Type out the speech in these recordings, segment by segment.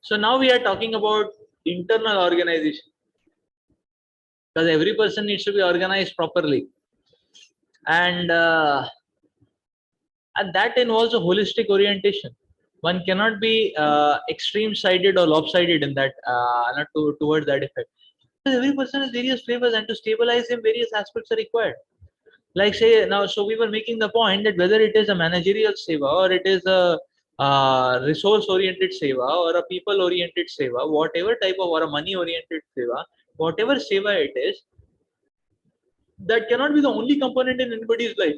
So now we are talking about internal organization, because every person needs to be organized properly, and that involves a holistic orientation. One cannot be extreme-sided or lopsided in that, not towards that effect. Because every person has various flavors, and to stabilize them, various aspects are required. Like say now, so we were making the point that whether it is a managerial seva or it is a resource-oriented seva or a people-oriented seva, whatever type of, or a money-oriented seva, whatever seva it is, that cannot be the only component in anybody's life.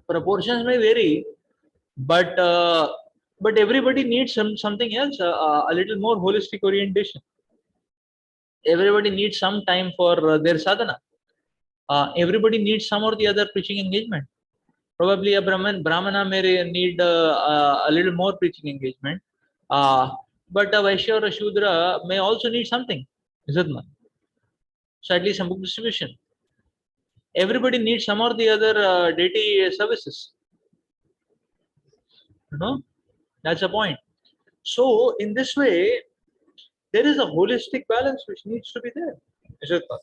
Proportions may vary, but everybody needs something else, a little more holistic orientation. Everybody needs some time for their sadhana. Everybody needs some or the other preaching engagement. Probably a Brahmana may need a little more preaching engagement, but a Vaishya or a Shudra may also need something, is it not? So at least some book distribution. Everybody needs some or the other deity services. You know, that's a point. So in this way, there is a holistic balance which needs to be there, is it not?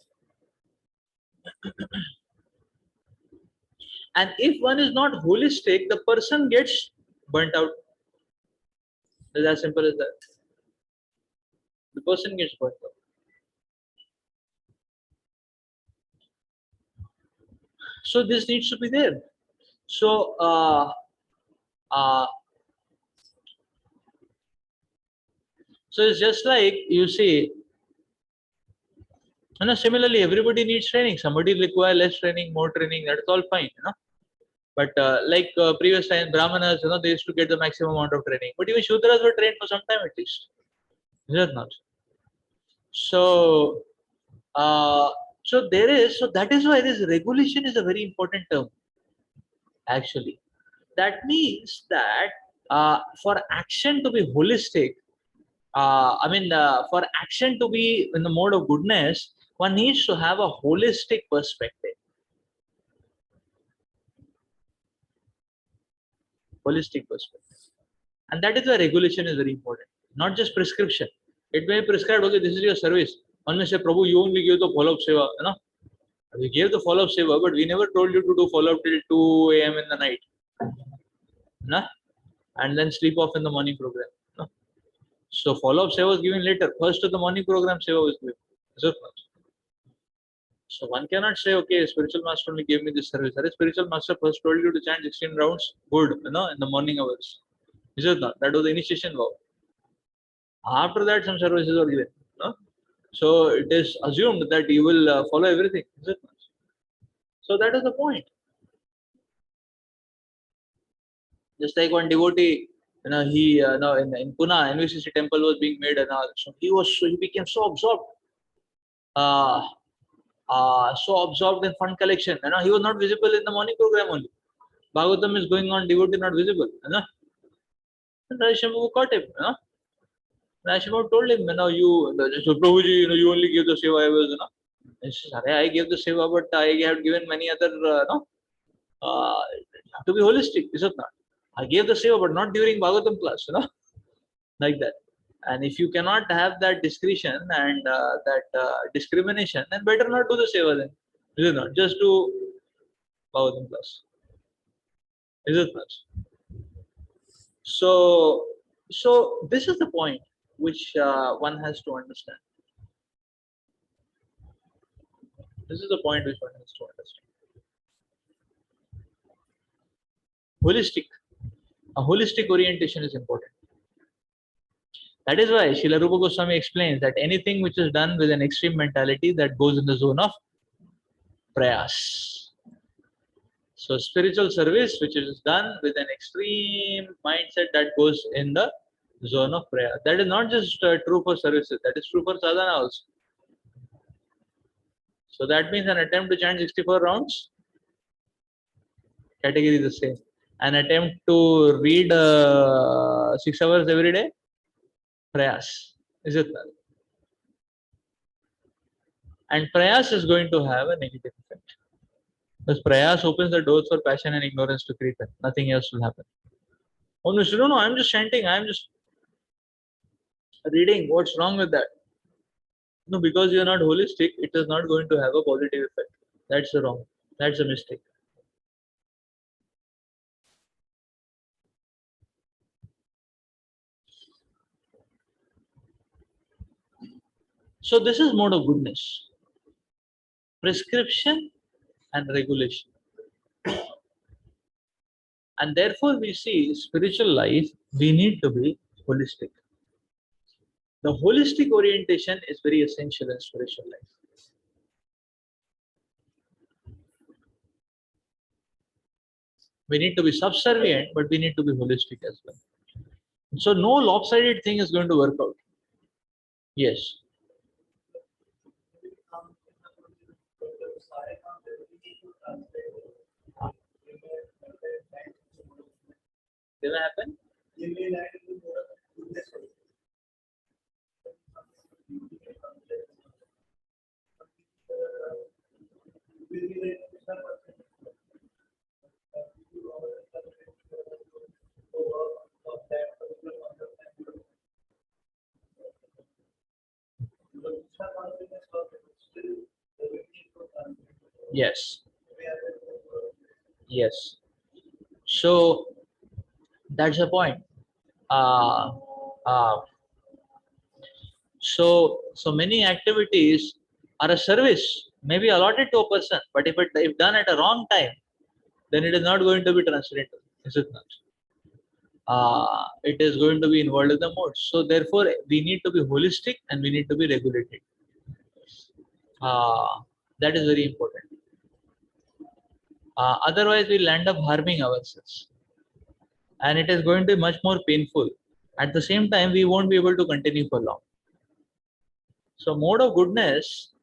And if one is not holistic, the person gets burnt out. It's as simple as that. The person gets burnt out. So this needs to be there. So so it's just like you see, you know, similarly everybody needs training. Somebody require less training, more training, that's all fine, you know. But like previous time, Brahmanas, you know, they used to get the maximum amount of training. But even Shudras were trained for some time at least. Is it not? So so there is, so that is why this regulation is a very important term. Actually, that means that for action to be holistic, for action to be in the mode of goodness, one needs to have a holistic perspective. Holistic perspective. And that is why regulation is very important. Not just prescription. It may be prescribed, okay, this is your service. One may say, Prabhu, you only give the follow-up seva. You know? We gave the follow-up seva, but we never told you to do follow-up till 2 a.m. in the night. No? And then sleep off in the morning program. No? So follow-up seva was given later. First of the morning program seva was given. So one cannot say, okay, spiritual master only gave me this service. That is, spiritual master first told you to chant 16 rounds, good, you know, in the morning hours. Is it not? That was the initiation vow. After that, some services were given. No? So it is assumed that you will follow everything. Is it not? So that is the point. Just like one devotee, you know, he now in Pune, NVCC temple was being made, and so he became so absorbed. So absorbed in fund collection, you know, he was not visible in the morning program only. Bhagavatam is going on, devotee not visible, you know. And Rajashambhu caught him, you know. Rajashambhu told him, you know, so Prabhuji, you know, you only give the seva, I was, you know. And he said, I gave the seva, but I have given many other, to be holistic, is it not? I gave the seva, but not during Bhagavatam class, you know, like that. And if you cannot have that discretion and discrimination, then better not do the seva then. Is it not? Just do Bhagavatam class. Is it not? So this is the point which one has to understand. This is the point which one has to understand. A holistic orientation is important. That is why Srila Rupa Goswami explains that anything which is done with an extreme mentality, that goes in the zone of prayas. So spiritual service which is done with an extreme mindset, that goes in the zone of prayer. That is not just true for services, that is true for sadhana also. So that means an attempt to chant 64 rounds, category is the same. An attempt to read 6 hours every day, prayas. Is it not? And prayas is going to have a negative effect. Because prayas opens the doors for passion and ignorance to creep in. Nothing else will happen. Oh no, I'm just chanting, I'm just reading. What's wrong with that? No, because you're not holistic, it is not going to have a positive effect. That's the wrong. That's a mistake. So this is mode of goodness, prescription and regulation. And therefore we see spiritual life, we need to be holistic. The holistic orientation is very essential in spiritual life. We need to be subservient, but we need to be holistic as well. So no lopsided thing is going to work out. Yes. Did that happen? Yes. Yes. So that's the point. Uh, uh, so many activities are a service, maybe allotted to a person, but if done at a wrong time, then it is not going to be transcendental. Is it not? It is going to be involved in the modes. So therefore, we need to be holistic and we need to be regulated. That is very important. Otherwise, we'll end up harming ourselves, and it is going to be much more painful. At the same time, we won't be able to continue for long. So, mode of goodness.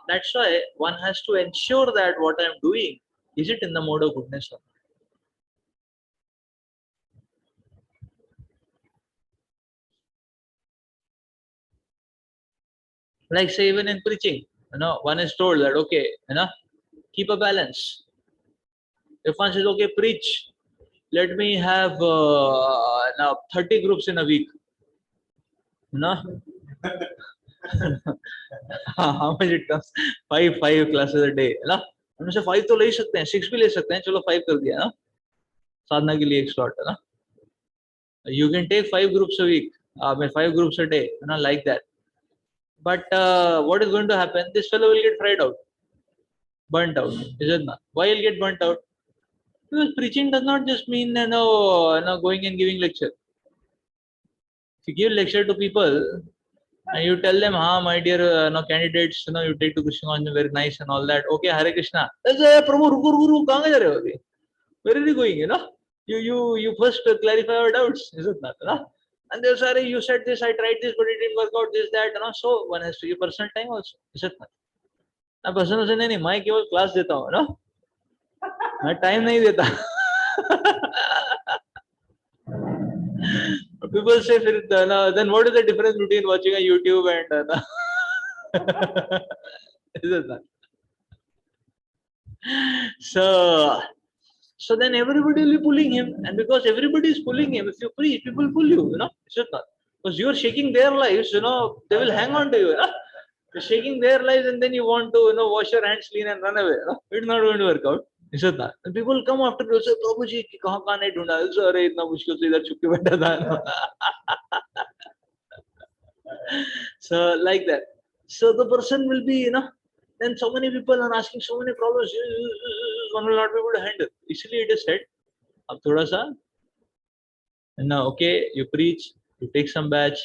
That's why one has to ensure that what I'm doing is it in the mode of goodness or not. Like say even in preaching, one is told that okay, keep a balance. If one says okay, preach, let me have now 30 groups in a week, no. How much it comes? Five classes a day, ना? उनमें से 5 तो ले सकते हैं, 6 भी ले सकते हैं, चलो 5 कर दिया ना, साधना के लिए एक slot है ना. You can take 5 groups a week, 5 groups a day, like that. But what is going to happen? This fellow will get fried out, burnt out, is it not? Why he'll get burnt out? Because preaching does not just mean going and giving lecture. If you give lecture to people and you tell them, my dear candidates, you take to Krishna consciousness, very nice and all that. Okay, Hare Krishna. Prabhu, ruku, kahan ja rahe ho abhi? Where are you going? You first clarify our doubts, is it not? And they're sorry, you said this, I tried this, but it didn't work out. This, that, so one has to give personal time also, is it not? मैं personal से नहीं, मैं केवल class देता हूँ ना, मैं time नहीं देता. People say, then what is the difference between watching a YouTube and is it not? So then everybody will be pulling him, and because everybody is pulling him, if you preach, people pull you, is it not? Because you are shaking their lives, they will hang on to you, You're shaking their lives, and then you want to, wash your hands clean and run away. It's not going to work out. Is it not? And people come after you say, Prabhu ji, kahan nahi dhunda? Sorry, itna mushkil se idhar chup ke baitha tha. So like that. So the person will be, then so many people are asking so many problems, one will not be able to handle. Easily it is said, ab thoda sa, okay, you preach, you take some batch,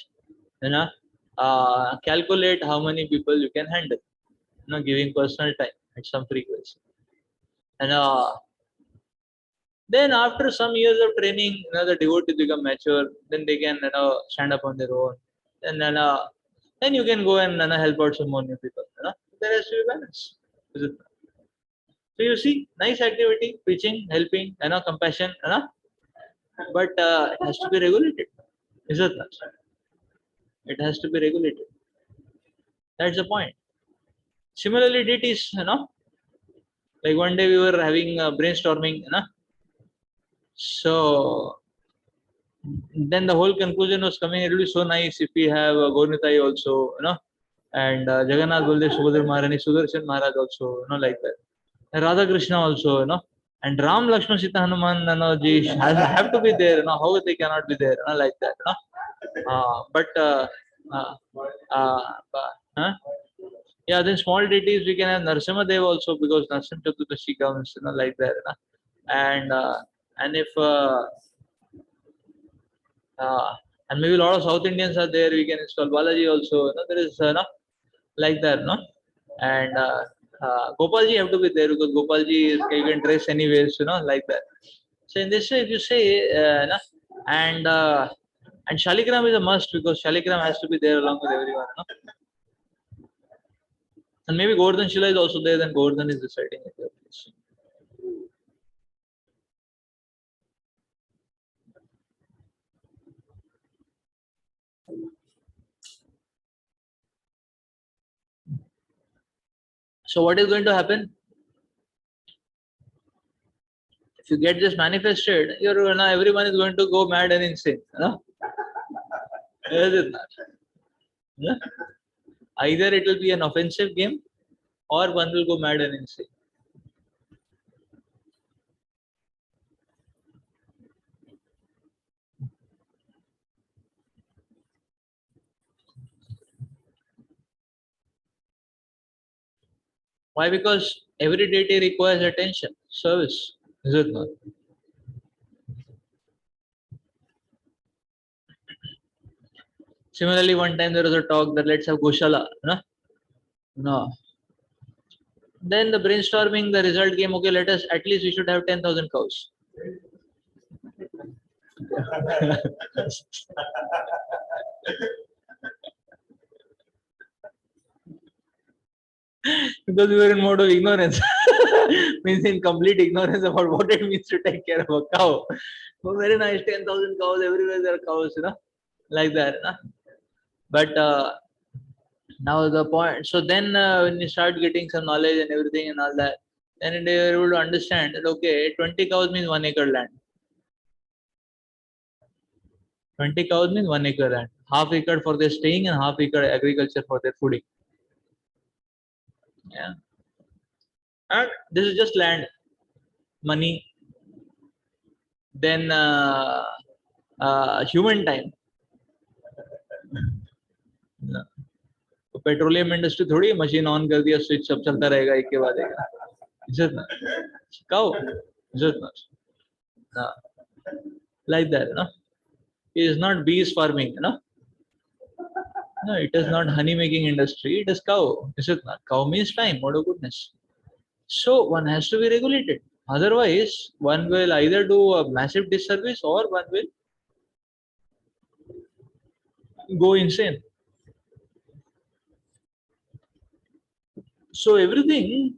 calculate how many people you can handle, giving personal time at some frequency. And then after some years of training, the devotees become mature, then they can, stand up on their own. And then you can go and help out some more new people. There has to be balance. Is it? So you see, nice activity, preaching, helping, compassion, but it has to be regulated. Is it not? It has to be regulated. That's the point. Similarly, deities, like one day we were having brainstorming, so then the whole conclusion was coming. It will be so nice if we have Gornitai also, and Jagannath Baldev Subhadra Maharani, Sudarshan Maharaj also, like that. And Radha Krishna also, and Ram Lakshman Sita Hanuman, ji have to be there, how they cannot be there, like that, but uh, uh, huh? Yeah, then small deities we can have Narasimha Dev also, because Narasimha Chaturdashi comes, like that, and if uh, and maybe a lot of South Indians are there, we can install Balaji also. There is like that, no, and Gopalji have to be there, because Gopalji is, you can trace anyways, like that. So in this way, if you say, and Shaligram is a must, because Shaligram has to be there along with everyone, and maybe Govardhan Shila is also there. Then Govardhan is deciding at your place. So what is going to happen? If you get this manifested, everyone is going to go mad and insane. Is it not? Yeah? Either it will be an offensive game, or one will go mad and insane. Why? Because every deity requires attention, service. Is it not? Similarly, one time there was a talk that let's have Goshala. No. Then the brainstorming, the result came, okay, let us, at least we should have 10,000 cows. Because we were in mode of ignorance. Means in complete ignorance about what it means to take care of a cow. So very nice, 10,000 cows, everywhere there are cows, like that. But now the point, so then when you start getting some knowledge and everything and all that, then you're able to understand that, okay, 20 cows means 1 acre land. 20 cows means 1 acre land. Half acre for their staying and half acre agriculture for their fooding. Yeah. And this is just land, money, then human time. तो petroleum industry थोड़ी machine on कर दिया, switch सब चलता रहेगा एक के बाद एक. Is it not? Cow. Is it not? Like that, It is not bees farming, No, it is not honey making industry. It is cow. Is it not? Cow means time. What a goodness. So one has to be regulated. Otherwise, one will either do a massive disservice or one will go insane. So everything.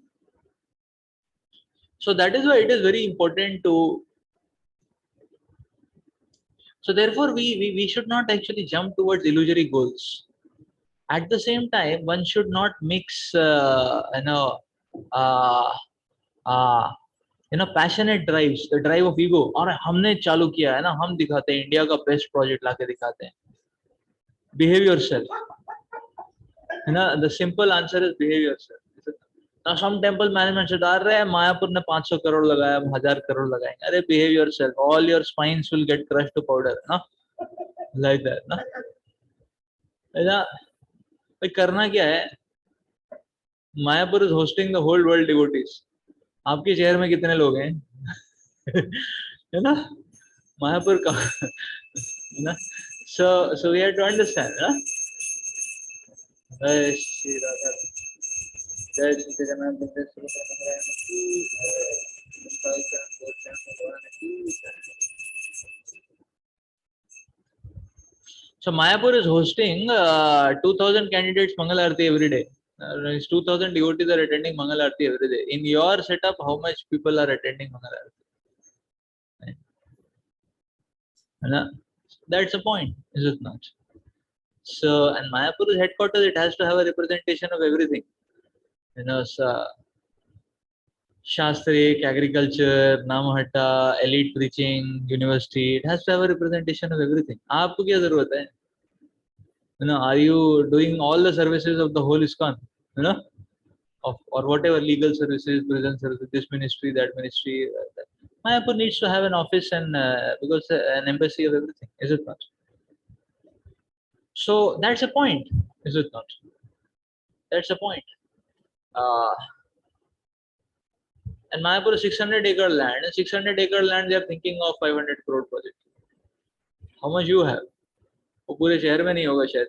So that is why it is very important to. So therefore, we should not actually jump towards illusory goals. At the same time, one should not mix, uh, passionate drives, the drive of ego. और हमने चालू किया है ना, हम दिखाते हैं India का बेस्ट प्रोजेक्ट लाके दिखाते हैं. Behave yourself. The simple answer is behave yourself. Now some temple management said, "अरे मायापुर ने 500 करोड़ लगाया, हम 1000 करोड़ लगाएंगे." अरे behave yourself. All your spines will get crushed to powder. Like that. भाई करना क्या है? Mayapur is hosting the whole world devotees. आपके शहर में कितने लोग हैं? है ना? मायापुर का, है ना? So we have to understand, जय श्री राधा, जय श्री जगन्नाथ बलदेव सुभद्रा महारानी की जय. So Mayapur is hosting 2,000 candidates Mangal Aarti every day. 2,000 devotees are attending Mangal Aarti every day. In your setup, how much people are attending Mangal Aarti? Right? That's the point, is it not? So, and Mayapur is headquarters. It has to have a representation of everything. So Shastri, agriculture, Namhatta, elite preaching, university. It has to have a representation of everything. आपको क्या जरूरत है? Are you doing all the services of the whole ISKCON? You know, or whatever legal services, prison services, this ministry, that ministry. Mayapur needs to have an office and because an embassy of everything, is it not? So that's a point, is it not? That's a point. Uh, and Mayapur is 600-acre land. And 600-acre land, they are thinking of 500 crore project. How much you have? वो पूरे शहर में नहीं होगा शायद.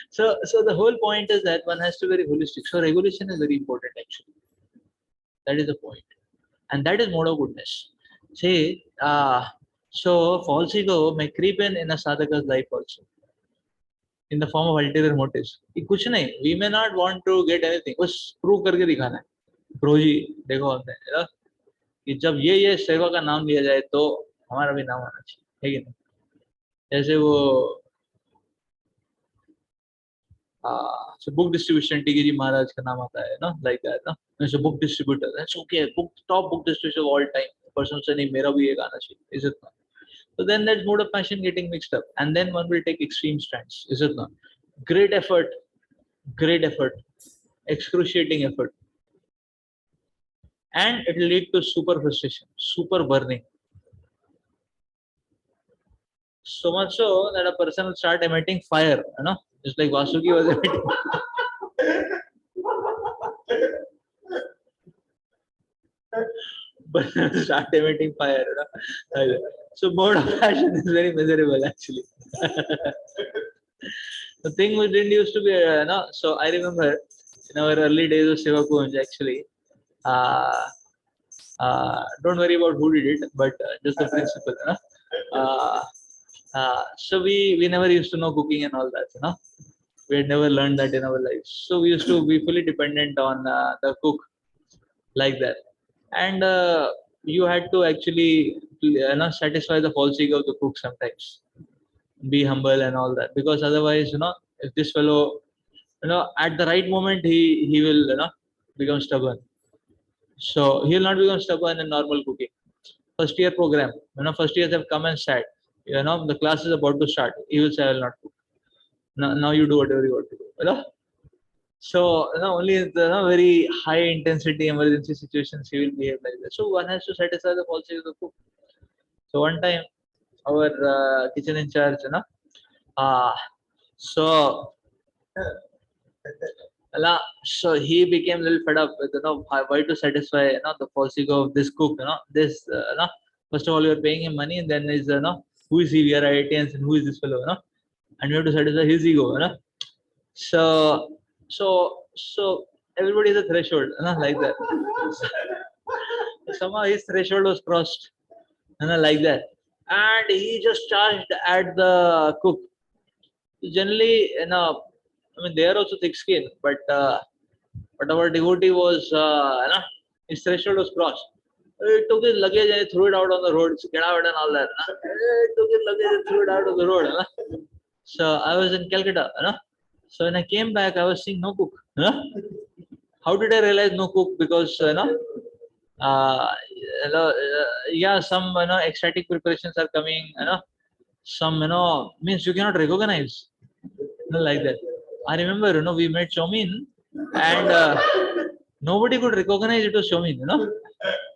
So the whole point is that one has to be very holistic. So regulation is very important actually. That is the point, and that is mode of goodness. See, so false ego may creep in a sadhaka's life also, in the form of ulterior motives. कि कुछ नहीं, we may not want to get anything, बस prove करके दिखाना है. Bro जी, देखो हमने कि जब ये सेवा का नाम लिया जाए तो हमारा भी नाम आना चाहिए, है कि नहीं? जैसे वो so book distribution, TK ji Maharaj का नाम आता है ना, like that ना. So book distributor, that's okay. Top book distributor of all time. Person से नहीं, मेरा भी एक आना चाहिए, is it not? So then that's mode of passion getting mixed up, and then one will take extreme stands, is it not? Great effort, excruciating effort, and it will lead to super frustration, super burning. So much so that a person will start emitting fire, you know, just like Vasuki was emitting. But start emitting fire, you know? So mode of passion is very miserable actually. The thing we didn't used to be, so I remember in our early days of Seva Kunj actually, don't worry about who did it, but just the principle, you know? So we never used to know cooking and all that, you know. We had never learned that in our lives. So we used to be fully dependent on the cook, like that. And you had to actually, you know, satisfy the false ego of the cook sometimes. Be humble and all that, because otherwise, you know, if this fellow, you know, at the right moment he will, you know, become stubborn. So he will not become stubborn in normal cooking. First year program, you know, first years have come and sat. You know, the class is about to start. He will say, I will not cook. Now you do whatever you want to do. You know? So, you know, only in the, you know, very high intensity emergency situations he will behave like that. So one has to satisfy the false ego of the cook. So one time, our kitchen in charge, you know, so so he became a little fed up with, you know, why to satisfy, you know, the false ego of this cook, you know, this, you know, first of all you're paying him money, and then is, you know, who is he? We are IITians, and who is this fellow, you know, and we have to satisfy his ego, you know. So everybody is a threshold, you know, like that. Somehow his threshold was crossed, you know, like that, and he just charged at the cook. Generally, you know, I mean, they are also thick skin, but our devotee was, you know, his threshold was crossed. He took his luggage and he threw it out on the road. Get out and all that. He took his luggage and threw it out on the road. You know? So I was in Calcutta. You know? So when I came back, I was seeing no cook. You know? How did I realize no cook? Because, you know, yeah, some, you know, ecstatic preparations are coming. You know, some, you know, means you cannot recognize, you know, like that. I remember, you know, we made chomin, and nobody could recognize it was chomin, you know.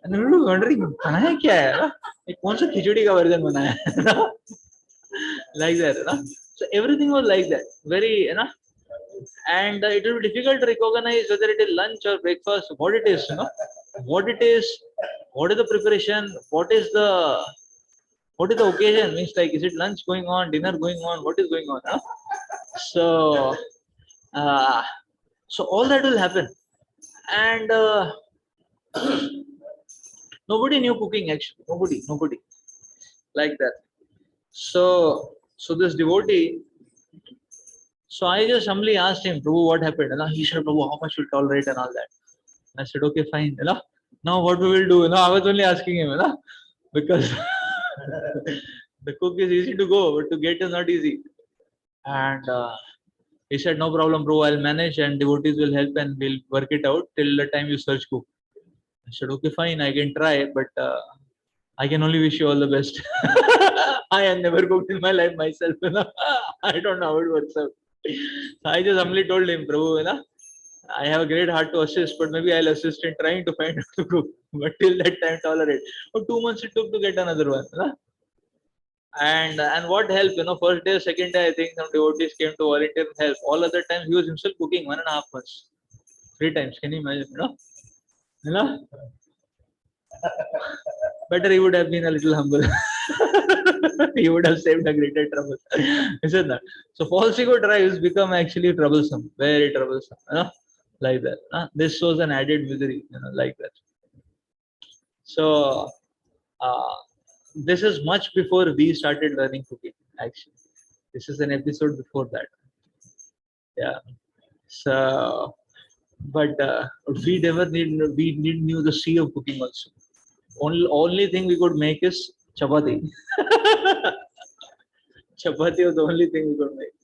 And we were wondering, बनाया क्या है, ना? ये कौन सा खिचड़ी का version बनाया है, ना? Like that, you know? So everything was like that, very, you know, and it will be difficult to recognize whether it is lunch or breakfast, what it is, you know, what it is, what is the preparation, what is the occasion, means like, is it lunch going on, dinner going on, what is going on, huh? So so all that will happen, and nobody knew cooking actually, nobody like that. So this devotee, so I just humbly asked him, Prabhu, what happened? And he said, Prabhu, how much will tolerate and all that. I said, okay, fine. You know, now what we will do? You know, I was only asking him, you know, because the cook is easy to go, but to get is not easy. And He said, no problem, bro, I'll manage and devotees will help and we'll work it out till the time you search cook. I said, okay, fine, I can try, but I can only wish you all the best. I have never cooked in my life myself. I don't know how it works out. So I just humbly told him, Prabhu, I have a great heart to assist, but maybe I'll assist in trying to find out to cook. But till that time, tolerate. For 2 months it took to get another one. And what help? First day, second day, I think some devotees came to volunteer and help. All other times he was himself cooking 1.5 months, 3 times. Can you imagine? You know, better he would have been a little humble. He would have saved a greater trouble. Isn't that? So false ego drives become actually troublesome, very troublesome. Like that. This shows an added misery, like that. So this is much before we started learning cooking. Actually, this is an episode before that. Yeah. So, but we knew the sea of cooking also. Only thing we could make is chapati. Chapati was the only thing we could make.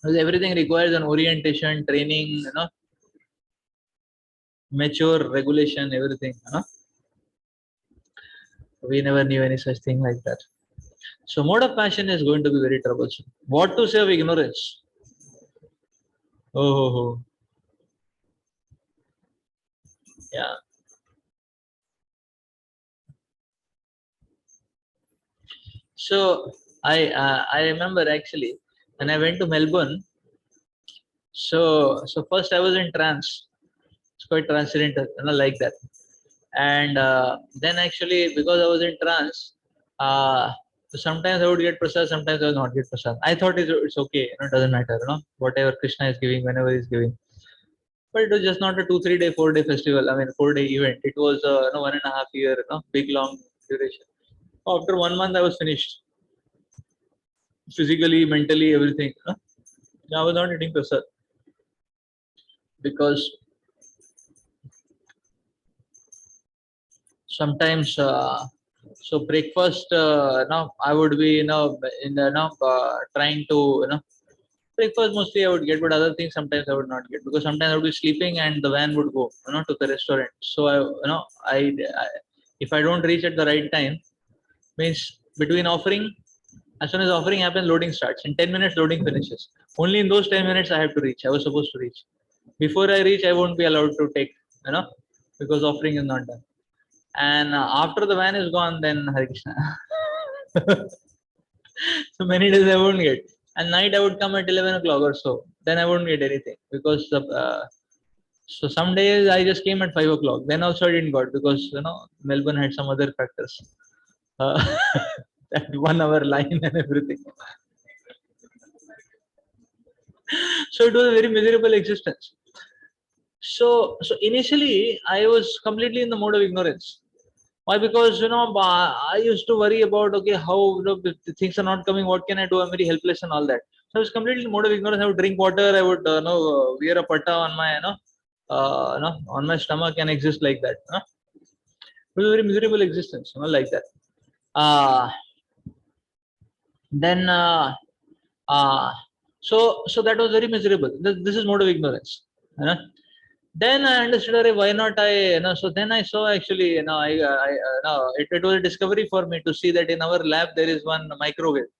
Because everything requires an orientation, training, mature regulation, everything. We never knew any such thing like that. So mode of passion is going to be very troublesome. What to say of ignorance? Oh. Yeah. So I remember actually when I went to Melbourne. So first I was in trance. It's quite transcendental, like that. And then actually because I was in trance, sometimes I would get prasad, sometimes I would not get prasad. I thought it's okay, it doesn't matter, whatever Krishna is giving, whenever he's giving. But it was just not a 2-3 day, 4 day festival. I mean, 4 day event. It was 1.5 year, big long duration. After 1 month, I was finished. Physically, mentally, everything. I was not eating prasad because sometimes so breakfast now I would be in the trying to breakfast mostly I would get, but other things sometimes I would not get because sometimes I would be sleeping and the van would go to the restaurant. So I if I don't reach at the right time, means between offering, as soon as offering happens, loading starts. In 10 minutes loading finishes. Only in those 10 minutes I have to reach. I was supposed to reach. Before I reach I won't be allowed to take, because offering is not done. And after the van is gone, then Hare Krishna. So many days I won't get. And night I would come at 11 o'clock or so. Then I won't get anything because so some days I just came at 5 o'clock. Then also I didn't got because Melbourne had some other factors. That 1 hour line and everything. So it was a very miserable existence. So initially I was completely in the mode of ignorance. Why? Because I used to worry about okay how the things are not coming. What can I do? I'm very helpless and all that. So I was completely in mode of ignorance. I would drink water. I would wear a patta on my on my stomach and exist like that. It was a very miserable existence. Like that. Then so that was very miserable. This is mode of ignorance. Then I understood why not so then I saw actually it was a discovery for me to see that in our lab there is one microwave.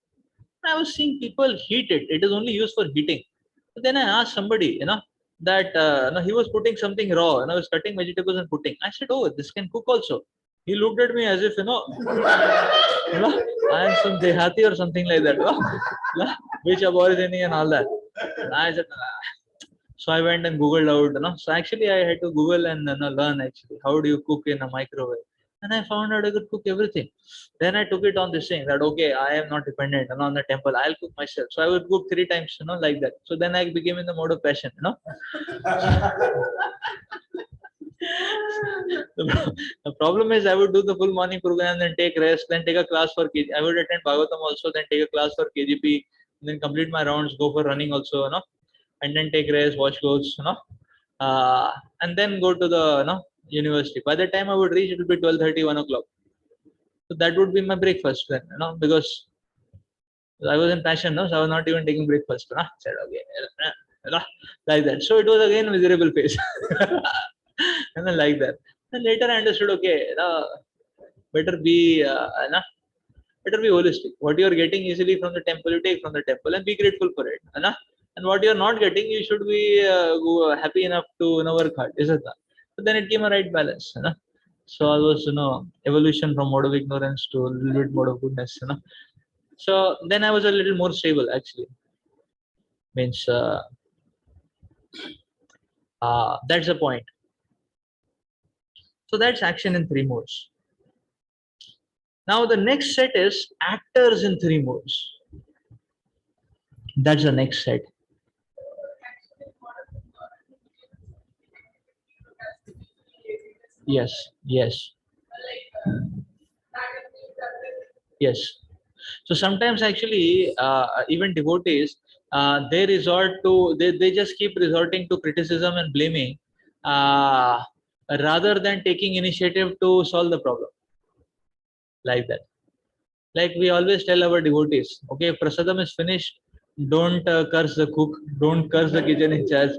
I was seeing people heat it. It is only used for heating. But then I asked somebody that he was putting something raw and I was cutting vegetables and putting. I said, oh, this can cook also. He looked at me as if I am some dehati or something like that, which aborigine and all that. I said, so I went and googled out. So actually, I had to Google and learn actually how do you cook in a microwave, and I found out I could cook everything. Then I took it on this thing that okay, I am not dependent on the temple. I'll cook myself. So I would cook 3 times, like that. So then I became in the mode of passion, The problem is I would do the full morning program, then take rest, then take a class for KG. I would attend Bhagavatam also, then take a class for KGP, then complete my rounds, go for running also, and then take rest, wash clothes, and then go to the university. By the time I would reach, it would be 12:30, 1 o'clock. So that would be my breakfast then, because I was in passion, no, so I was not even taking breakfast. Said okay, like that. So it was again miserable face, and then like that. And later I understood, okay, better be, better be holistic. What you are getting easily from the temple, you take from the temple and be grateful for it. And what you are not getting, you should be happy enough to work hard. Is it not? So then it came a right balance. So I was, evolution from mode of ignorance to a little bit mode of goodness. So then I was a little more stable actually. Means that's the point. So that's action in three modes. Now the next set is actors in three modes. That's the next set. Yes, yes, yes. So sometimes actually, even devotees, they resort to, they just keep resorting to criticism and blaming, uh, rather than taking initiative to solve the problem, like that. Like we always tell our devotees, okay, if prasadam is finished, don't curse the cook, don't curse the kitchen in charge,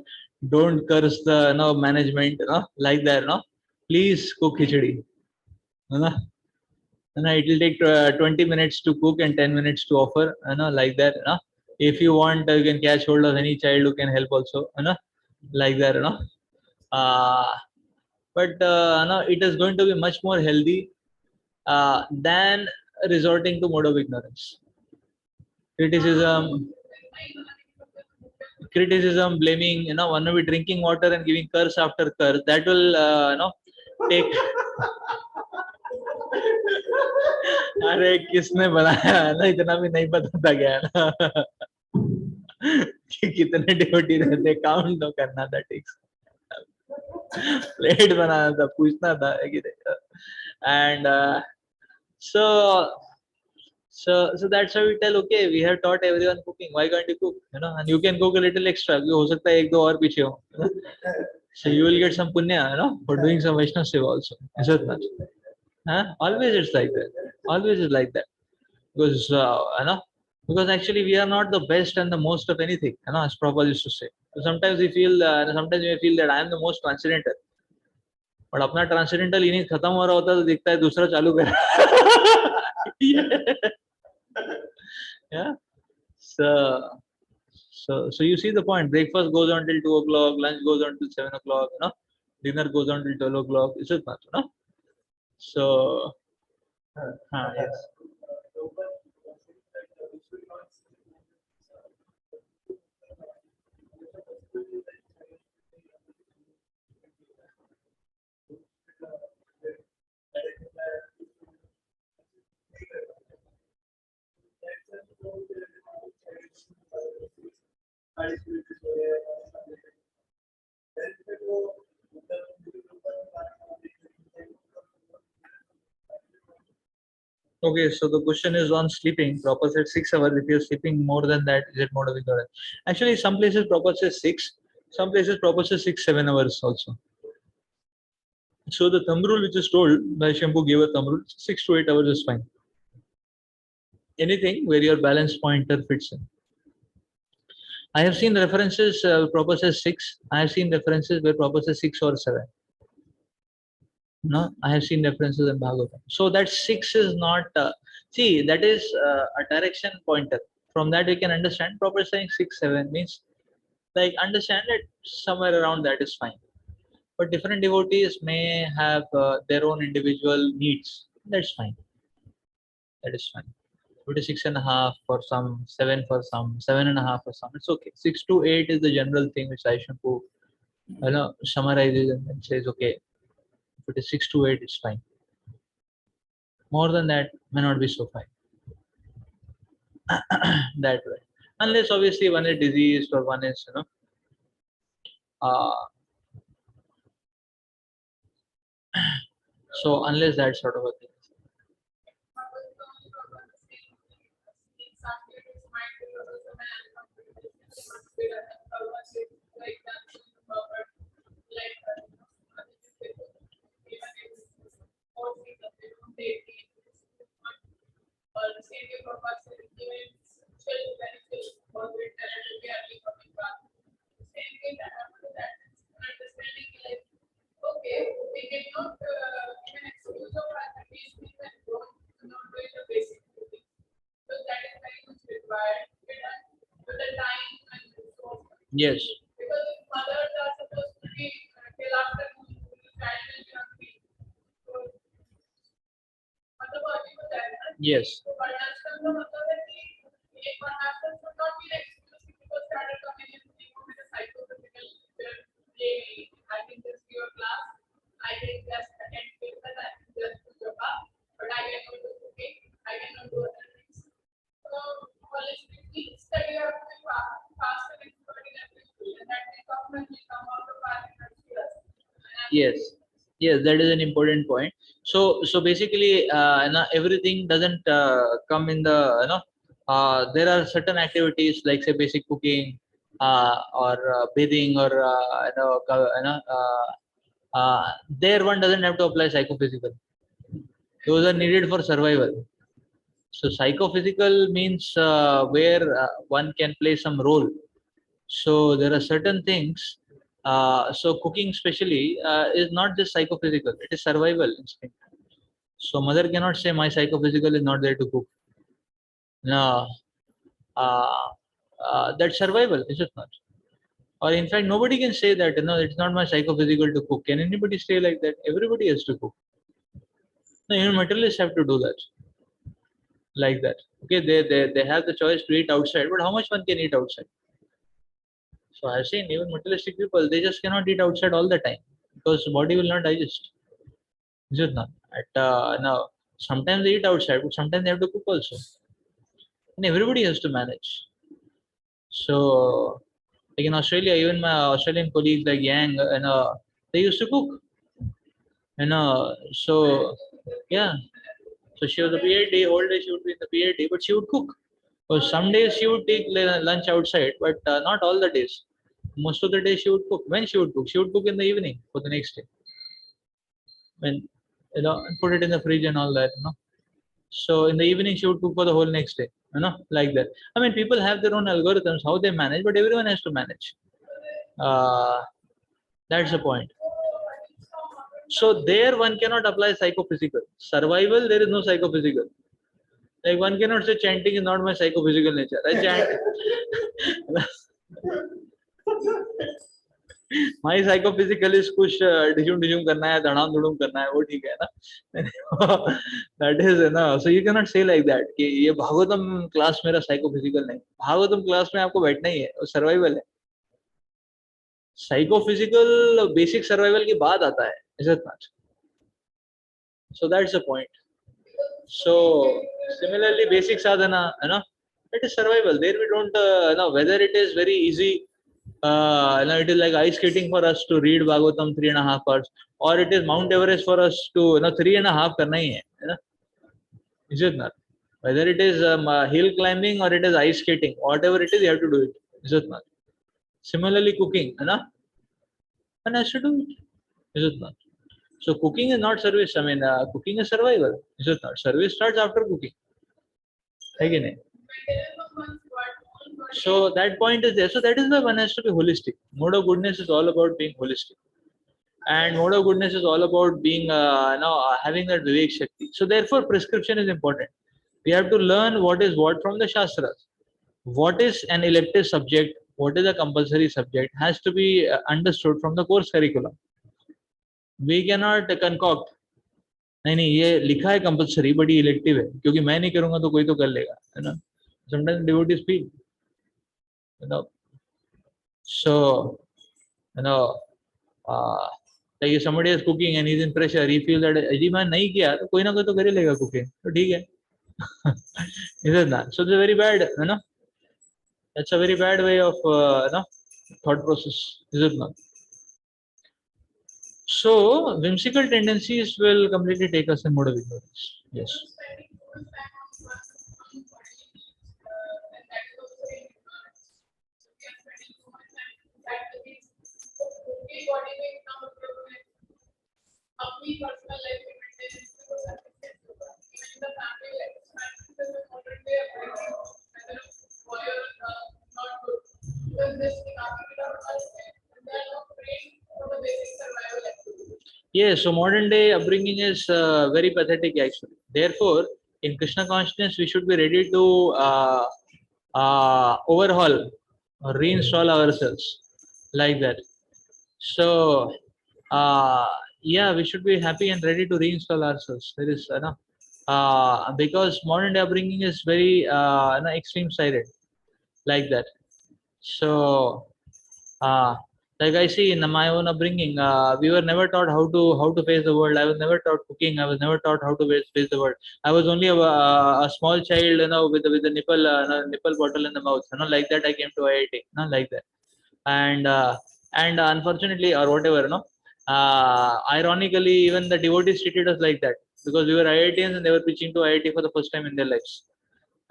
don't curse the management, like that, please cook khichdi, you know? It will take 20 minutes to cook and 10 minutes to offer, like that, if you want, you can catch hold of any child who can help also, like that, uh, but it is going to be much more healthy than resorting to mode of ignorance, criticism, blaming, one will be drinking water and giving curse after curse. That will, take. अरे किसने बनाया ना, इतना भी नहीं पता था क्या ना कि कितने डिवोटी रहते, काउंट तो करना था, ठीक प्लेट बनाना था, पूछना था कि and so so that's how we tell, okay, we have taught everyone cooking, why can't you cook, and you can cook a little extra, हो सकता है एक दो और पीछे हो, so you will get some punya, for doing some Vaishnav seva also, is it not? Always it's like that, always is like that, because because actually we are not the best and the most of anything, as Prabhupada used to say. So sometimes we feel, sometimes we feel that I am the most transcendental, but अपना transcendental inning खत्म हो रहा होता है तो दिखता है दूसरा चालू कर yeah. So you see the point. Breakfast goes on till 2 o'clock, lunch goes on till 7 o'clock, dinner goes on till 12 o'clock. Is it not? So yes. Okay, so the question is on sleeping. Proper said 6 hours. If you're sleeping more than that, is it mode of ignorance? Actually, some places proper says 6. Some places proper says 6-7 hours also. So the thumb rule which is told by Shambhu gave a thumb rule, 6 to 8 hours is fine. Anything where your balance pointer fits in. I have seen references, proper says 6. I have seen references where proper says 6 or 7. No, I have seen references in Bhagavatam. So that 6 is not, see, that is a direction pointer. From that we can understand, proper saying 6, 7 means, like, understand it somewhere around that is fine. But different devotees may have their own individual needs. That's fine. That is fine. 26.5 for some, 7 for some, 7.5 for some. It's okay. 6 to 8 is the general thing which I should summarizes and says, okay, if it is 6 to 8, it's fine. More than that may not be so fine. That way. Unless obviously one is diseased or one is, uh, so unless that sort of a thing. Yes. Because mothers are supposed to be till afternoon, child will be hungry. So, मतलब अभी को जाएगा ना. Yes. तो वर्णाश्रम का मतलब है कि एक वर्णाश्रम should not be like exclusive because started coming in with a psychophysical play. I can just give a class. I can just attend paper. I can just do yoga. But I cannot do cooking. I cannot do other things. So holistically, study of the past and expert in everything. And that is often will come out of our industry. Yes. Yes, that is an important point. So basically, everything doesn't come in the there are certain activities like say basic cooking, or bathing, or there one doesn't have to apply psychophysical. Those are needed for survival. So psychophysical means where one can play some role. So there are certain things. So cooking, especially, is not just psychophysical; it is survival instinct. So mother cannot say my psychophysical is not there to cook. No, uh, that's survival, is it not? Or in fact, nobody can say that. It's not my psychophysical to cook. Can anybody say like that? Everybody has to cook. No, even materialists have to do that, like that. Okay, they have the choice to eat outside, but how much one can eat outside? So I've seen even materialistic people, they just cannot eat outside all the time because body will not digest. Is it not? Now, sometimes they eat outside, but sometimes they have to cook also. And everybody has to manage. So, like in Australia, even my Australian colleagues like Yang, they used to cook. So yeah. So she was a PhD, whole day she would be in the PhD, but she would cook. So some days she would take lunch outside, but not all the days. Most of the day she would cook. When she would cook? She would cook in the evening for the next day. When and put it in the fridge and all that. So in the evening she would cook for the whole next day. Like that. I mean, people have their own algorithms how they manage, but everyone has to manage. Uh, that's the point. So there one cannot apply psychophysical. Survival, there is no psychophysical. Like one cannot say chanting is not my psychophysical nature. I chant. My psychophysical is कुछ डिशुम डिशुम करना है, धड़ाम धुड़ुम करना है, वो ठीक है ना. That is ना. So you cannot say like that कि ये भागवतम क्लास मेरा psychophysical नहीं. भागवतम क्लास में आपको बैठना ही है, वो survival है. Psychophysical basic survival के बाद आता है, is it not? So that's the point. So similarly, basic sadhana, it is survival. There we don't know whether it is very easy. It is like ice skating for us to read Bhagavatam 3.5 hours, or it is Mount Everest for us to 3.5 करना ही है, is it not? Whether it is hill climbing or it is ice skating, whatever it is, you have to do it, is it not? Similarly, cooking, one has to do it, is it not? So cooking is not service. I mean, cooking is survival, is it not? Service starts after cooking. Again. So that point is there. So that is why one has to be holistic. Mode of goodness is all about being holistic, and mode of goodness is all about being having that vivek shakti. So therefore, prescription is important. We have to learn what is what from the shastras. What is an elective subject? What is a compulsory subject? Has to be understood from the course curriculum. We cannot concoct. नहीं ये लिखा है compulsory but ये elective है क्योंकि मैं नहीं करूंगा तो कोई तो कर लेगा, है ना. Sometimes devotees feel, so like if somebody is cooking and he's in pressure, he feels that यदि मैं नहीं किया तो कोई ना कोई तो कर ही लेगा cooking, तो ठीक है. Is it not? So it's a very bad, that's a very bad way of thought process, is it not? So whimsical tendencies will completely take us in mode of ignorance. Yes. अपनी personal life में maintenance को sufficient होगा even the family life maximum modern day अगर boy और not good because this काफी bit of us and they are not trained for the basic survival activities. Yes, so modern day upbringing is very pathetic actually. Therefore, in Krishna consciousness, we should be ready to overhaul or reinstall ourselves, like that. So yeah, we should be happy and ready to reinstall ourselves. There is because modern day upbringing is very extreme sided, like that. So uh, like I see in my own upbringing, we were never taught how to face the world. I was never taught cooking. I was never taught how to face the world. I was only a small child, with a nipple nipple bottle in the mouth, like that. I came to IIT, like that. And unfortunately, or whatever, ironically, even the devotees treated us like that, because we were IITians and they were preaching to IIT for the first time in their lives.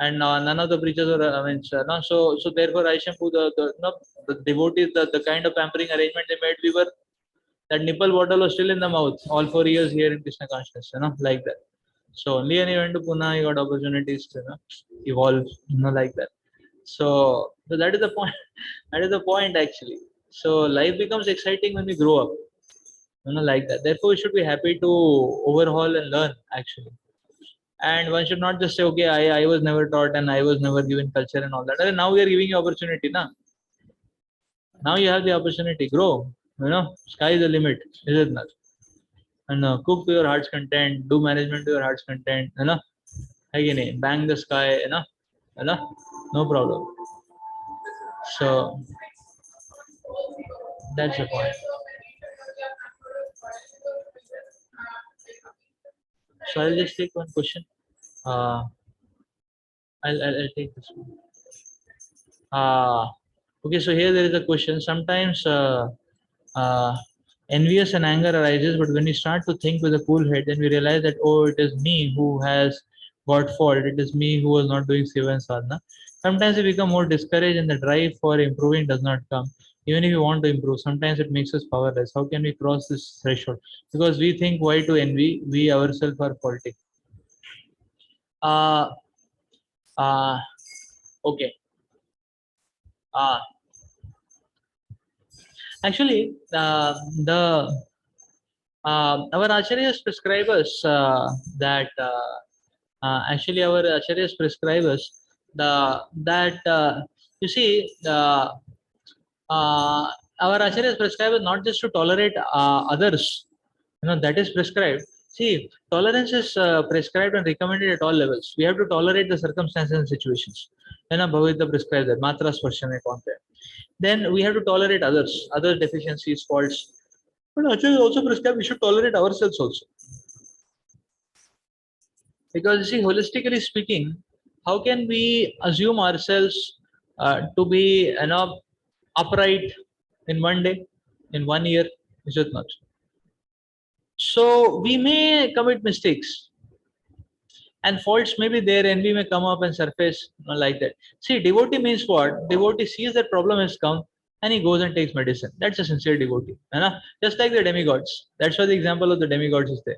And none of the preachers were no, so therefore Aishampu, the devotees, the kind of pampering arrangement they made, we were, that nipple bottle was still in the mouth all 4 years here in Krishna consciousness, like that. So only when you went to Pune, you got opportunities to evolve, like that. So that is the point. That is the point actually. So life becomes exciting when we grow up, like that. Therefore, we should be happy to overhaul and learn actually. And one should not just say, okay, I was never taught and I was never given culture and all that. And now we are giving you opportunity, na? Now you have the opportunity, grow. Sky is the limit, is it not? And cook to your heart's content, do management to your heart's content, again, bang the sky, no problem. So that's the point. So I'll just take one question. Uh, I'll take this one. Okay, so here there is a question. Sometimes uh, envious and anger arises, but when we start to think with a cool head, then we realize that, oh, it is me who has got fault. It is me who was not doing Siva and Sadhana. Sometimes we become more discouraged and the drive for improving does not come. Even if we want to improve, sometimes it makes us powerless. How can we cross this threshold? Because we think, why to envy? We ourselves are faulty. Uh, uh, okay. Uh, Actually, the our acharyas prescribe us that actually our acharyas prescribe us that you see uh, our acharyas prescribe us not just to tolerate others, that is prescribed. See, tolerance is prescribed and recommended at all levels. We have to tolerate the circumstances and situations. Bhavita prescribes that matra sparshane konte. Then we have to tolerate other deficiencies, faults. But Acharya also prescribe we should tolerate ourselves also. Because you see, holistically speaking, how can we assume ourselves to be upright in one day, in 1 year? Is it not? So we may commit mistakes and faults may be there, and we may come up and surface, like that. See, devotee means what? Devotee sees that problem has come and he goes and takes medicine. That's a sincere devotee. Just like the demigods. That's why the example of the demigods is there.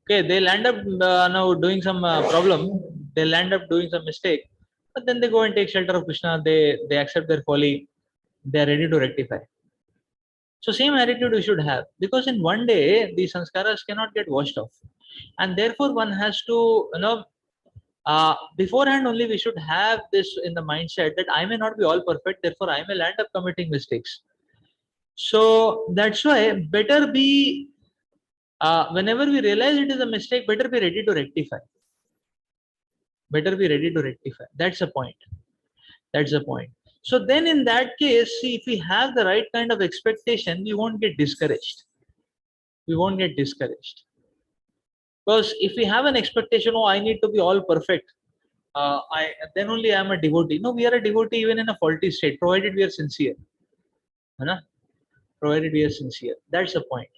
Okay, they'll end up now doing some problem. They'll end up doing some mistake, but then they go and take shelter of Krishna. They accept their folly. They are ready to rectify. So same attitude we should have, because in one day the sanskaras cannot get washed off, and therefore one has to beforehand only we should have this in the mindset that I may not be all perfect, therefore I may land up committing mistakes. So that's why better be whenever we realize it is a mistake, better be ready to rectify. Better be ready to rectify. That's the point. That's the point. So then in that case, see, if we have the right kind of expectation, we won't get discouraged. We won't get discouraged. Because if we have an expectation, oh, I need to be all perfect, I then only I am a devotee. No, we are a devotee even in a faulty state, provided we are sincere. Provided we are sincere. That's the point.